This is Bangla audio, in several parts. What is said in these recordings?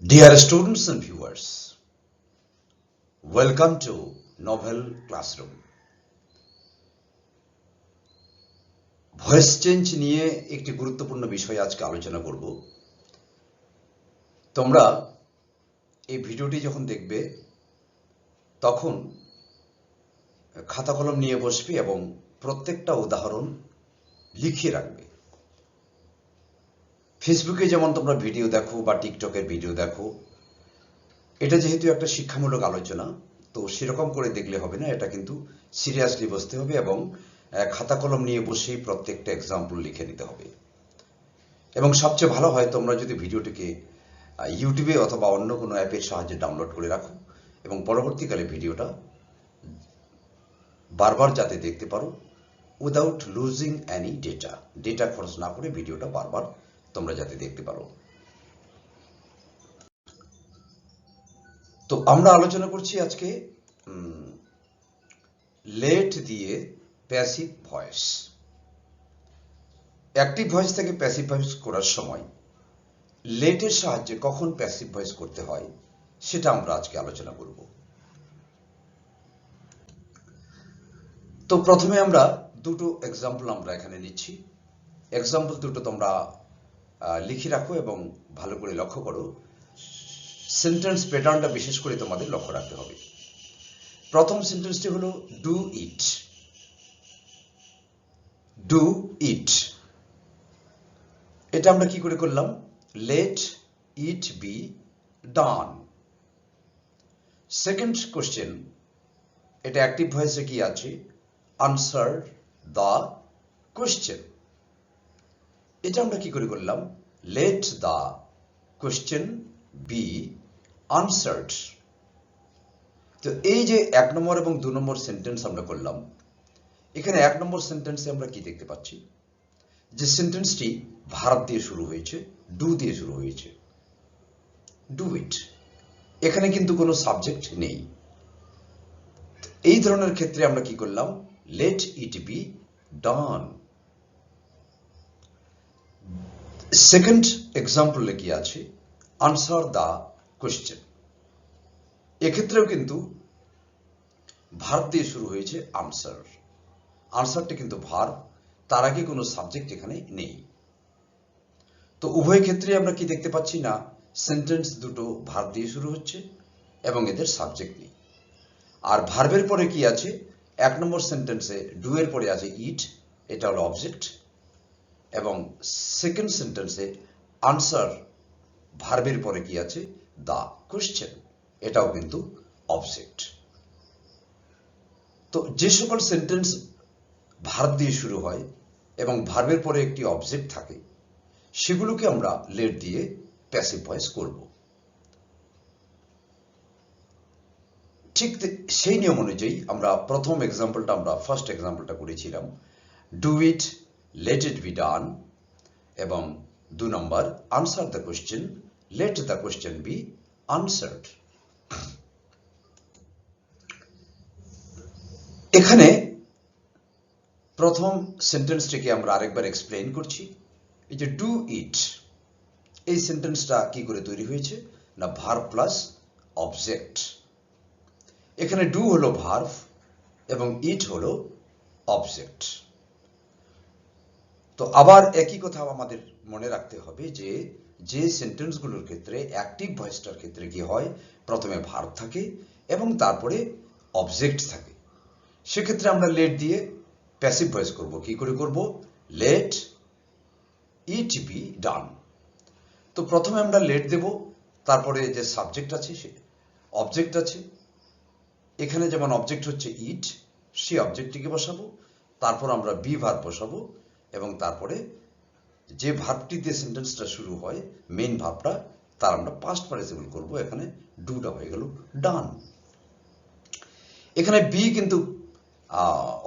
Dear students and viewers, welcome to Novel Classroom. Voice change নিয়ে একটি গুরুত্বপূর্ণ বিষয় আজকে আলোচনা করব। তোমরা এই ভিডিওটি যখন দেখবে তখন খাতা কলম নিয়ে বসবে এবং প্রত্যেকটা উদাহরণ লিখে রাখবে। ফেসবুকে যেমন তোমরা ভিডিও দেখো বা টিকটকের ভিডিও দেখো, এটা যেহেতু একটা শিক্ষামূলক আলোচনা, তো সেরকম করে দেখলে হবে না, এটা কিন্তু সিরিয়াসলি বসতে হবে এবং খাতা কলম নিয়ে বসেই প্রত্যেকটা এক্সাম্পল লিখে নিতে হবে। এবং সবচেয়ে ভালো হয় তোমরা যদি ভিডিওটিকে ইউটিউবে অথবা অন্য কোনো অ্যাপের সাহায্যে ডাউনলোড করে রাখো এবং পরবর্তীকালে ভিডিওটা বারবার যাতে দেখতে পারো উইদাউট লুজিং এনি ডেটা খরচ না করে ভিডিওটা বারবার তোমরা যাতে দেখতে পারো। তো আমরা আলোচনা করছি আজকে লেট দিয়ে প্যাসিভ ভয়েস। অ্যাক্টিভ ভয়েস থেকে প্যাসিভ ভয়েস করার সময় লেটের সাহায্যে কখন প্যাসিভ ভয়েস করতে হয় সেটা আমরা আজকে আলোচনা করব। তো প্রথমে আমরা দুটো এক্সাম্পল আমরা এখানে নিচ্ছি। এক্সাম্পল দুটো তোমরা লিখে রাখো এবং ভালো করে লক্ষ্য করো। সেন্টেন্স প্যাটার্নটা বিশেষ করে তোমাদের লক্ষ্য রাখতে হবে। প্রথম সেন্টেন্সটি হলো ডু ইট। ডু ইট, এটা আমরা কি করে করলাম? Let it be done. Second question, এটা অ্যাক্টিভ ভয়েসে কি আছে? Answer the question. এটা আমরা কি করে করলাম? Let the question be answered. তো এই যে 1 নম্বর এবং 2 নম্বর সেন্টেন্স আমরা করলাম, এখানে 1 নম্বর সেন্টেন্সে আমরা কি দেখতে পাচ্ছি? যে সেন্টেন্সটি ভার্ব দিয়ে শুরু হয়েছে, ডু দিয়ে শুরু হয়েছে। ডু ইট, এখানে কিন্তু কোনো সাবজেক্ট নেই। এই ধরনের ক্ষেত্রে আমরা কি করলাম? Let it be done. Second এক্সাম্পলে কি আছে? Answer the question. এক্ষেত্রেও কিন্তু ভার্ব দিয়ে শুরু হয়েছে আনসার। আনসারটা কিন্তু ভার্ব, তার আগে কোনো সাবজেক্ট এখানে নেই। তো উভয় ক্ষেত্রে আমরা কি দেখতে পাচ্ছি? না, সেন্টেন্স দুটো ভার্ব দিয়ে শুরু হচ্ছে এবং এদের সাবজেক্ট নেই। আর ভার্বের পরে কি আছে? 1 নম্বর সেন্টেন্সে ডু এর পরে আছে ইট, এটা হলো অবজেক্ট, এবং সেকেন্ড সেন্টেন্সে আনসার ভার্বের পরে কি আছে? দ্য কোশ্চেন, এটাও কিন্তু অবজেক্ট। তো যে সকল সেন্টেন্স ভার্ব দিয়ে শুরু হয় এবং ভার্বের পরে একটি অবজেক্ট থাকে, সেগুলোকে আমরা লেট দিয়ে প্যাসিভ ভয়েস করব। ঠিক সেই নিয়ম অনুযায়ী আমরা প্রথম এক্সাম্পলটা, আমরা ফার্স্ট এক্সাম্পলটা করেছিলাম do it, let it be done, এবং 2 নম্বর answer the question, let the question be answered. এখানে প্রথম সেন্টেন্সটিকে আমরা আরেকবার এক্সপ্লেইন করছি। এই যে ডু ইট, এই সেন্টেন্সটা কি করে তৈরি হয়েছে? না, ভার্ব প্লাস অবজেক্ট। এখানে ডু হলো ভার্ব এবং ইট হলো অবজেক্ট। তো আবার একই কথা আমাদের মনে রাখতে হবে যে যে সেন্টেন্সগুলোর ক্ষেত্রে অ্যাক্টিভ ভয়েসটার ক্ষেত্রে কি হয়? প্রথমে ভার্ব থাকে এবং তারপরে অবজেক্ট থাকে। সেক্ষেত্রে আমরা লেট দিয়ে প্যাসিভ ভয়েস করব। কি করে করব? লেট ইট বি ডান। তো প্রথমে আমরা লেট দেব, তারপরে যে সাবজেক্ট আছে, সে অবজেক্ট আছে। এখানে যেমন অবজেক্ট হচ্ছে ইট, সেই অবজেক্টটিকে বসাবো, তারপর আমরা বি ভার্ব বসাবো এবং তারপরে যে ভার্বটি দিয়ে সেন্টেন্সটা শুরু হয়, মেইন ভার্বটা, তার আমরা পাস্ট পার্টিসিপল করব। এখানে ডুটা হয়ে গেল ডান। এখানে বি কিন্তু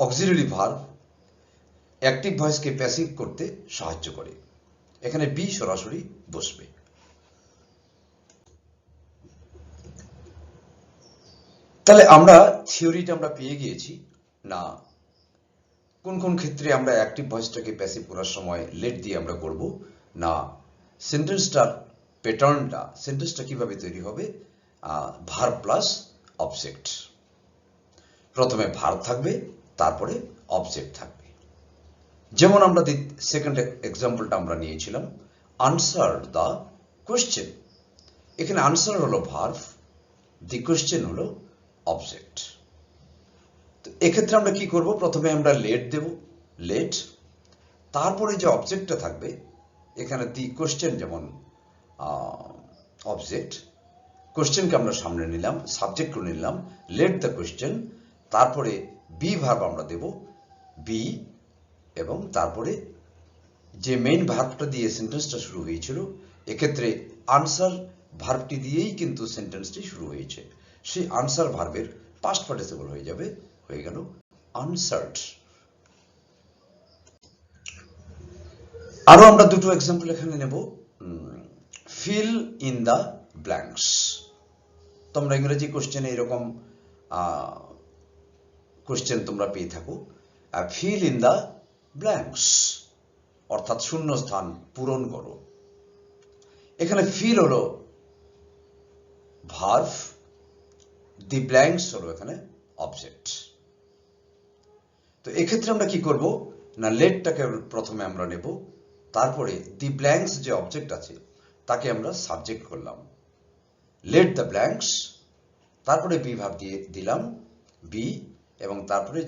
অক্সিলারি ভার্ব, অ্যাক্টিভ ভয়েসকে প্যাসিভ করতে সাহায্য করে। এখানে বি সরাসরি বসবে। তাহলে আমরা থিওরিটা আমরা পেয়ে গিয়েছি না, কোন কোন ক্ষেত্রে আমরা অ্যাক্টিভ ভয়েসটাকে প্যাসিভ করার সময় লেট দিয়ে আমরা করব। না, সেন্টেন্সটার প্যাটার্নটা, সেন্টেন্সটা কিভাবে তৈরি হবে, ভার্ব প্লাস অবজেক্ট। প্রথমে ভার্ব থাকবে, তারপরে অবজেক্ট থাকবে। যেমন আমরা সেকেন্ড এক্সাম্পলটা আমরা নিয়েছিলাম, আনসার দ্য কোয়েশ্চেন। এখানে আনসার হলো ভার্ব, দি কোয়েশ্চেন হলো অবজেক্ট। তো এক্ষেত্রে আমরা কি করব, প্রথমে আমরা লেট দেব, লেট, তারপরে যে অবজেক্টটা থাকবে, এখানে দি কোয়েশ্চেন যেমন অবজেক্ট, কোয়েশ্চেনকে আমরা সামনে নিলাম, সাবজেক্ট করে নিলাম, লেট দ্য কোয়েশ্চেন, তারপরে বি ভার্ব আমরা দেব, বি, এবং তারপরে যে মেইন ভার্বটা দিয়ে সেন্টেন্সটা শুরু হয়েছিল, এক্ষেত্রে আনসার ভার্বটি দিয়েই কিন্তু সেন্টেন্সটি শুরু হয়েছে, সেই আনসার ভার্বের পাস্ট পার্টিসিপল হয়ে যাবে, হয়ে গেল আনসার্ড। আরো আমরা দুটো এক্সাম্পল এখানে নেব। Fill in the blanks. তোমরা ইংরেজি কোশ্চেনে এরকম কোশ্চেন তোমরা পেয়ে থাকো, ফিল ইন দ্য ব্ল্যাঙ্কস, অর্থাৎ শূন্য স্থান পূরণ করো। এখানে ফিল হলো ভার্ব, দি ব্ল্যাঙ্কস হলো এখানে অবজেক্ট। তো এক্ষেত্রে আমরা কি করব না, লেটটাকে প্রথমে আমরা নেব, তারপরে দি ব্ল্যাঙ্কস যে অবজেক্ট আছে তাকে আমরা সাবজেক্ট করলাম, লেট দ্য ব্ল্যাঙ্কস, তারপরে বি ভার্ব দিয়ে দিলাম, বি, এবং তারপরে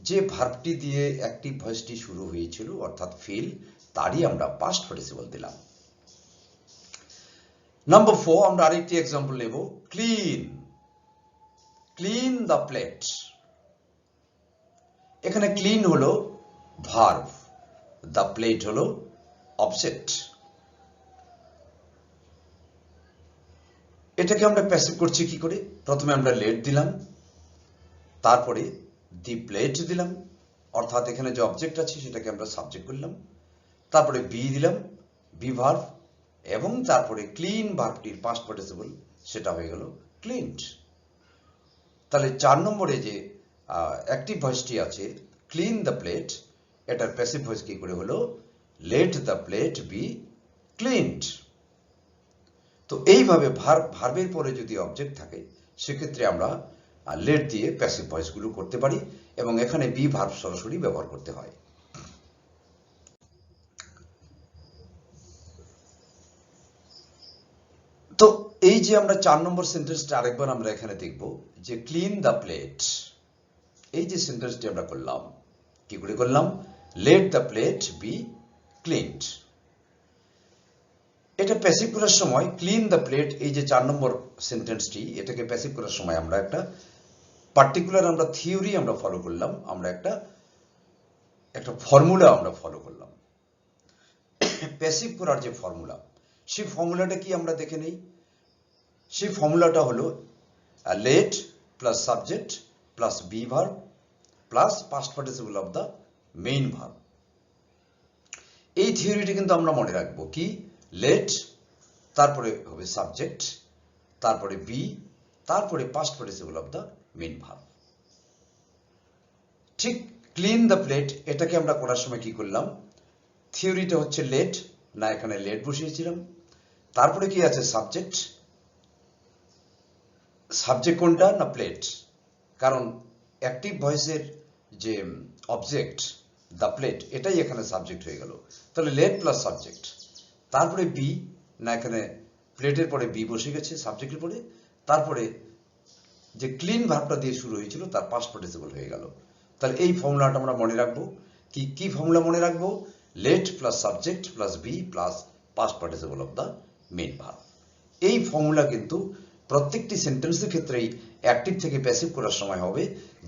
যে ভার্বটি দিয়ে অ্যাক্টিভ ভয়েসটি শুরু হয়েছিল অর্থাৎ ফিল, তারই আমরা পাস্ট পার্টিসিপল দিলাম। নাম্বার 4 আমরা আরেকটি এক্সাম্পল নেব, ক্লিন, ক্লিন দ্য প্লেট। এখানে ক্লিন হলো ভার্ব, দ্য প্লেট হলো অবজেক্ট। এটাকে আমরা প্যাসিভ করছি কি করে, প্রথমে আমরা লেট দিলাম, তারপরে দি প্লেট দিলাম, অর্থাৎ এখানে যে অবজেক্ট আছে সেটাকে আমরা সাবজেক্ট করলাম, তারপরে বি দিলাম, বি ভার্ব, এবং তারপরে ক্লিন ভার্বটির পাস্ট পার্টিসিপল, সেটা হয়ে গেল ক্লিনড। তাহলে 4 নম্বরে যে অ্যাক্টিভ ভয়েসটি আছে ক্লিন দ্য প্লেট, এটার প্যাসিভ ভয়েস কি করে হলো, let the plate B cleaned. তো এইভাবে ভার্বের পরে যদি অবজেক্ট থাকে সেক্ষেত্রে আমরা লেট দিয়ে প্যাসিভ ভয়েসগুলো করতে পারি, এবং এখানে বি ভার্ব সরাসরি ব্যবহার করতে হয়। তো এই যে আমরা 4 নম্বর সেন্টেন্সটা আরেকবার আমরা এখানে দেখব, যে ক্লিন দ্য প্লেট, এই যে সেন্টেন্সটি আমরা করলাম, কি করে করলাম, let the plate B cleaned. এটা প্যাসিভ করার সময় ক্লিন দ্য প্লেট, এই যে 4 নম্বর সেন্টেন্সটি, এটাকে প্যাসিভ করার সময় আমরা একটা পার্টিকুলার আমরা থিওরি আমরা ফলো করলাম, আমরা একটা ফর্মুলা আমরা ফলো করলাম। প্যাসিভ করার যে ফর্মুলা, সেই ফর্মুলাটা কি আমরা দেখে নেই। সেই ফর্মুলাটা হলো late plus subject plus be verb plus past participle of the main verb. এই থিওরিটি কিন্তু আমরা মনে রাখবো, কি, লেট, তারপরে হবে সাবজেক্ট, তারপরে বি, তারপরে past participle of the main verb. ঠিক ক্লিন দ্য প্লেট, এটাকে আমরা করার সময় কি করলাম, থিওরিটা হচ্ছে লেট, না এখানে লেট বসিয়েছিলাম, তারপরে কি আছে সাবজেক্ট, সাবজেক্ট কোনটা না প্লেট, কারণ অ্যাক্টিভ ভয়েসের যে অবজেক্ট দ্য প্লেট, এটাই এখানে সাবজেক্ট হয়ে গেল। তাহলে লেট প্লাস সাবজেক্ট, তারপরে বি, না এখানে প্লেটের পরে বি বসে গেছে সাবজেক্টের পরে, তারপরে যে ক্লিন ভার্বটা দিয়ে শুরু হয়েছিল তার পাস্ট পার্টিসিপল হয়ে গেল। তাহলে এই ফর্মুলাটা আমরা মনে রাখবো, কি ফর্মুলা মনে রাখবো, let plus subject plus be plus past participle of the main verb. এই ফর্মুলা কিন্তু প্রত্যেকটি সেন্টেন্সের ক্ষেত্রেই অ্যাক্টিভ থেকে প্যাসিভ করার সময় হবে,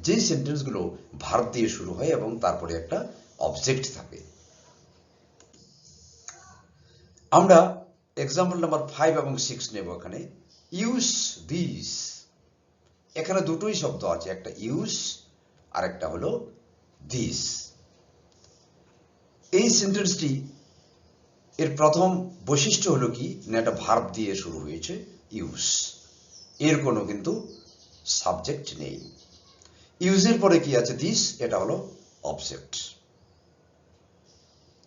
যে সেন্টেন্সগুলো ভার্ব দিয়ে শুরু হয় এবং তারপরে একটা অবজেক্ট থাকে। আমরা এক্সাম্পল নাম্বার 5 এবং 6 নেব। এখানে ইউজ দিস, এখানে দুটোই শব্দ আছে, একটা ইউজ আর একটা হলো দিস। এই সেন্টেন্সটি এর প্রথম বৈশিষ্ট্য হলো কি না, একটা ভার্ব দিয়ে শুরু হয়েছে ইউজ, এর কোনো কিন্তু সাবজেক্ট নেই। ইউজের পরে কি আছে দিস, এটা হলো অবজেক্ট।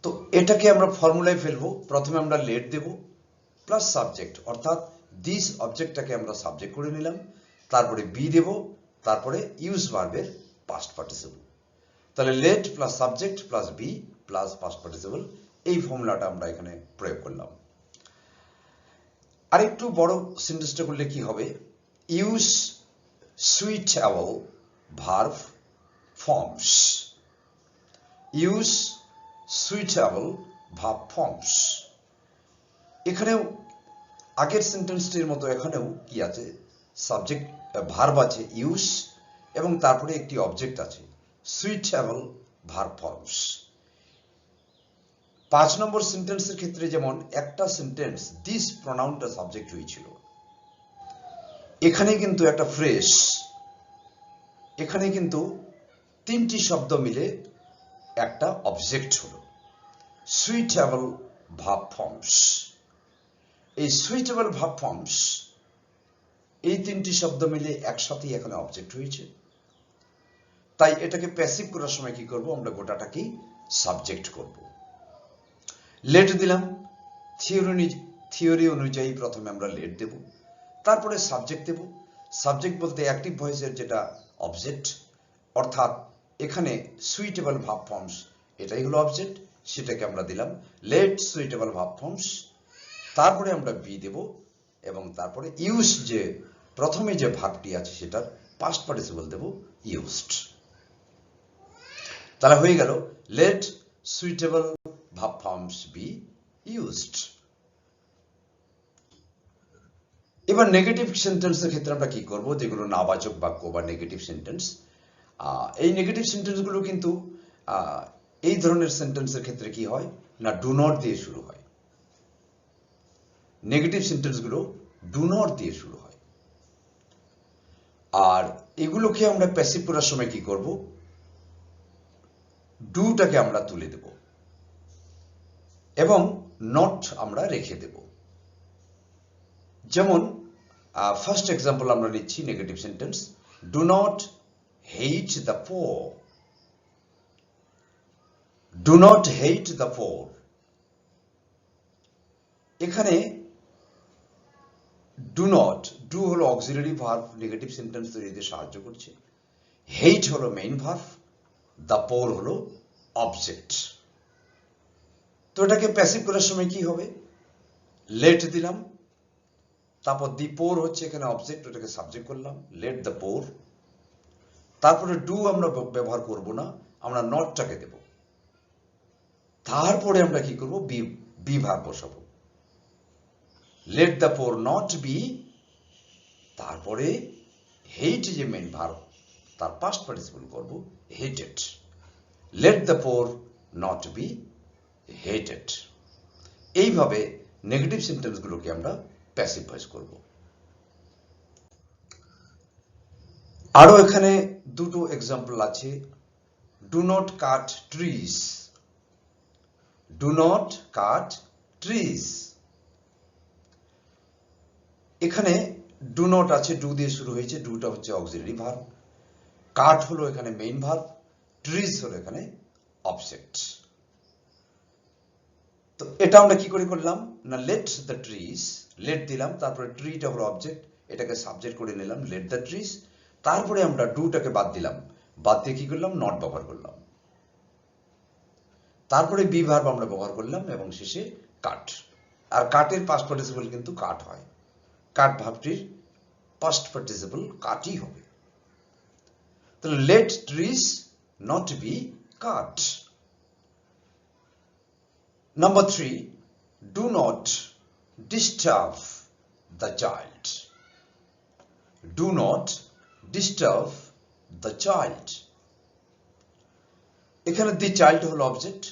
তো এটাকে আমরা ফর্মুলায় ফেলবো, প্রথমে আমরা লেট দেব, প্লাস সাবজেক্ট, অর্থাৎ দিস অবজেক্টটাকে আমরা সাবজেক্ট করে নিলাম, তারপরে বি দেব, তারপরে ইউজ ভার্বের পাস্ট পার্টিসিপল। তাহলে let plus subject plus be plus past participle, এই ফর্মুলাটা আমরা এখানে প্রয়োগ করলাম। আরেকটু বড় সেন্টেন্সটা করলে কি হবে, use suitable verb forms, use suitable verb forms. এখানেও আগের সেন্টেন্সটির মতো এখানেও কি আছে, সাবজেক্ট ভার্ব আছে ইউজ এবং তারপরে একটি অবজেক্ট আছে সুইটেবল ভার্ব ফর্মস। 5 নম্বর সেন্টেন্সের ক্ষেত্রে যেমন একটা সেন্টেন্স দিস প্রনাউনটা সাবজেক্ট হয়েছিল, এখানে কিন্তু একটা ফ্রেশ, এখানে কিন্তু 3টি শব্দ মিলে একটা অবজেক্ট হলো সুইটেবল ভার্ব ফর্মস। এই সুইটেবল ভার্ব ফর্মস এই 3টি শব্দ মিলে একসাথেই এখানে অবজেক্ট হয়েছে, তাই এটাকে প্যাসিভ করার সময় কি করব, আমরা গোটাটাকেই সাবজেক্ট করব। লেট দিলাম, থিওরি অনুযায়ী প্রথমে আমরা লেট দেব, তারপরে সাবজেক্ট দেব। সাবজেক্ট বলতে অ্যাক্টিভ ভয়েসের যেটা অবজেক্ট, অর্থাৎ এখানে সুইটেবল ভার্ব ফর্মস এটাই হলো অবজেক্ট, সেটাকে আমরা দিলাম লেট সুইটেবল ভার্ব ফর্মস। তারপরে আমরা বি দেব এবং তারপরে ইউজ, যে প্রথমে যে ভার্বটি আছে সেটার পাস্ট পার্টিসিপল দেব ইউজড। তাহলে হয়ে গেল let suitable verb forms be used. এবার নেগেটিভ সেন্টেন্সের ক্ষেত্রে আমরা কি করব, যেগুলো নাবাচক বাক্য বা নেগেটিভ সেন্টেন্স, এই নেগেটিভ সেন্টেন্সগুলো কিন্তু এই ধরনের সেন্টেন্সের ক্ষেত্রে কি হয় না, ডু নট দিয়ে শুরু হয়। নেগেটিভ সেন্টেন্সগুলো ডু নট দিয়ে শুরু হয়। আর এগুলোকে আমরা প্যাসিভ করার সময় কি করব, ডুটাকে আমরা তুলে দেব এবং নট আমরা রেখে দেব। যেমন ফার্স্ট এক্সাম্পল আমরা নিচ্ছি negative sentence, do not hate the poor, do not hate the poor. এখানে ডু নট, ডু হলো অক্সিলারি ভার্ব, নেগেটিভ সেন্টেন্স তৈরিতে সাহায্য করছে, হেট হলো মেইন ভার্ব, দ্য পোর হলো অবজেক্ট। তো এটাকে প্যাসিভ করার সময় কি হবে, লেট দিলাম, তারপর দি পোর হচ্ছে এখানে অবজেক্ট, ওটাকে সাবজেক্ট করলাম লেট দ্য পোর। তারপরে ডু আমরা ব্যবহার করব না, আমরা নটটাকে দেব। তারপরে আমরা কি করব, বি ভার্ব বসাবো, let the poor not be, তারপরে হেট যে মেইন ভার্ব তার পাস্ট পার্টিসিপল করব hated, let the poor not be hated. এইভাবে নেগেটিভ সেন্টেন্সগুলোকে আমরা প্যাসিভ ভয়েস করব। আরো এখানে দুটো এক্সাম্পল আছে, do not cut trees, do not cut trees. এখানে ডু নট আছে, ডু দিয়ে শুরু হয়েছে, ডুটা হচ্ছে অক্সিলারি ভার্ব, কাট হলো এখানে মেইন ভার্ব, ট্রিজ হলো এখানে অবজেক্ট। তো এটা আমরা কি করে করলাম না, লেট দ্য ট্রিজ, লেট দিলাম, তারপরে ট্রিটা হলো অবজেক্ট, এটাকে সাবজেক্ট করে নিলাম লেট দ্য ট্রিজ। তারপরে আমরা ডুটাকে বাদ দিলাম, বাদ দিয়ে কি করলাম, নট ব্যবহার করলাম, তারপরে বি ভার্ব আমরা ব্যবহার করলাম এবং শেষে কাট। আর কাটের পাস্ট পার্টিসিপল কিন্তু কাট হয়, কাট ভার্বটির পাস্ট পার্টিসিপল কাটই হবে। তাহলে let trees not be cut. Number 3, do not disturb the child. Do not disturb the child. এখানে the child হলো অবজেক্ট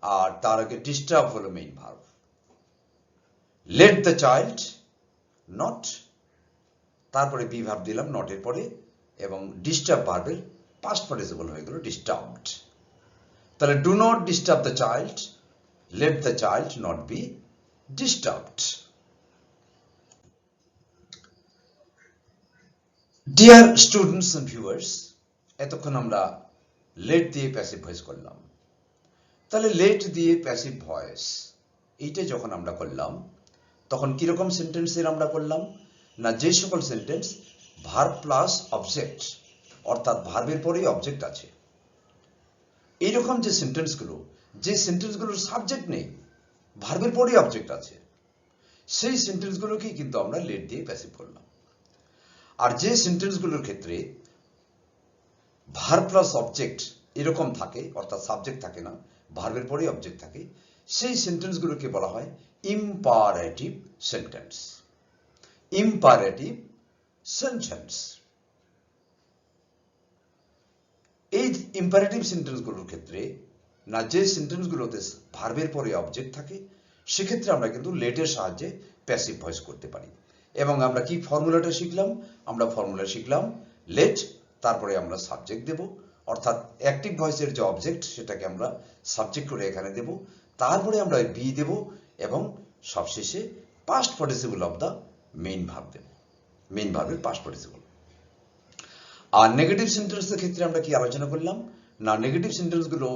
আর তার আগে disturb হলো main verb. Let the child not, তারপরে বি ভার্ব দিলাম নটের পরে এবং disturb ভার্বের পাস্ট পার্টিসিপল হয়ে গেল disturbed। তাহলে do not disturb the child, let the child not be disturbed. Dear students and viewers, এতক্ষণ আমরা let দিয়ে প্যাসিভ ভয়েস করলাম। তাহলে let দিয়ে প্যাসিভ ভয়েস এইটা যখন আমরা করলাম তখন কিরকম সেন্টেন্সের আমরা করলাম না, যে সকল সেন্টেন্স ভার্ব প্লাস অবজেক্ট অর্থাৎ ভার্বের পরেই অবজেক্ট আছে, এইরকম যে সেন্টেন্সগুলোর সাবজেক্ট নেই, ভার্বের পরেই অবজেক্ট আছে, সেই সেন্টেন্সগুলোকেই কিন্তু আমরা লেট দিয়ে প্যাসিভ করলাম। আর যে সেন্টেন্সগুলোর ক্ষেত্রে ভার্ব প্লাস অবজেক্ট এরকম থাকে, অর্থাৎ সাবজেক্ট থাকে না, ভার্বের পরেই অবজেক্ট থাকে, সেই সেন্টেন্সগুলোকে বলা হয় ইম্পারেটিভ সেন্টেন্স। Imperative sentence. এই ইম্পারেটিভ সেন্টেন্সগুলোর ক্ষেত্রে না, যে সেন্টেন্সগুলোতে ভার্বের পরে অবজেক্ট থাকে, সেক্ষেত্রে আমরা কিন্তু লেটের সাহায্যে প্যাসিভ ভয়েস করতে পারি। এবং আমরা কি ফর্মুলাটা শিখলাম? আমরা ফর্মুলা শিখলাম লেট, তারপরে আমরা সাবজেক্ট দেব, অর্থাৎ অ্যাক্টিভ ভয়েসের যে অবজেক্ট সেটাকে আমরা সাবজেক্ট করে এখানে দেব, তারপরে আমরা বি দেব এবং সবশেষে past participle of the main verb দেব, মেইন ভার্বের পাস্ট পার্টিসিপল। আর নেগেটিভ সেন্টেন্সের ক্ষেত্রে আমরা কি আলোচনা করলাম না, নেগেটিভ সেন্টেন্সগুলো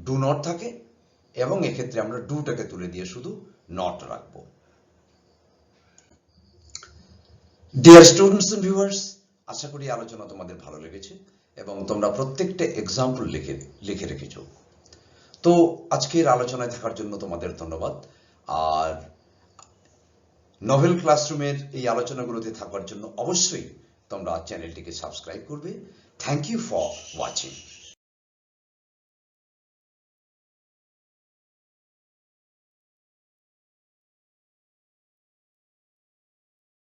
ডু নট থাকে এবং এক্ষেত্রে আমরা ডুটাকে তুলে দিয়ে শুধু নট রাখবো। ডিয়ার স্টুডেন্টস এন্ড ভিউয়ার্স, আশা করি আলোচনা তোমাদের ভালো লেগেছে এবং তোমরা প্রত্যেকটা এক্সাম্পল লিখে রেখেছো। তো আজকের আলোচনায় থাকার জন্য তোমাদের ধন্যবাদ। আর নভেল ক্লাসরুমের এই আলোচনাগুলোতে থাকার জন্য অবশ্যই তোমরা চ্যানেলটিকে সাবস্ক্রাইব করবে। Thank you for watching.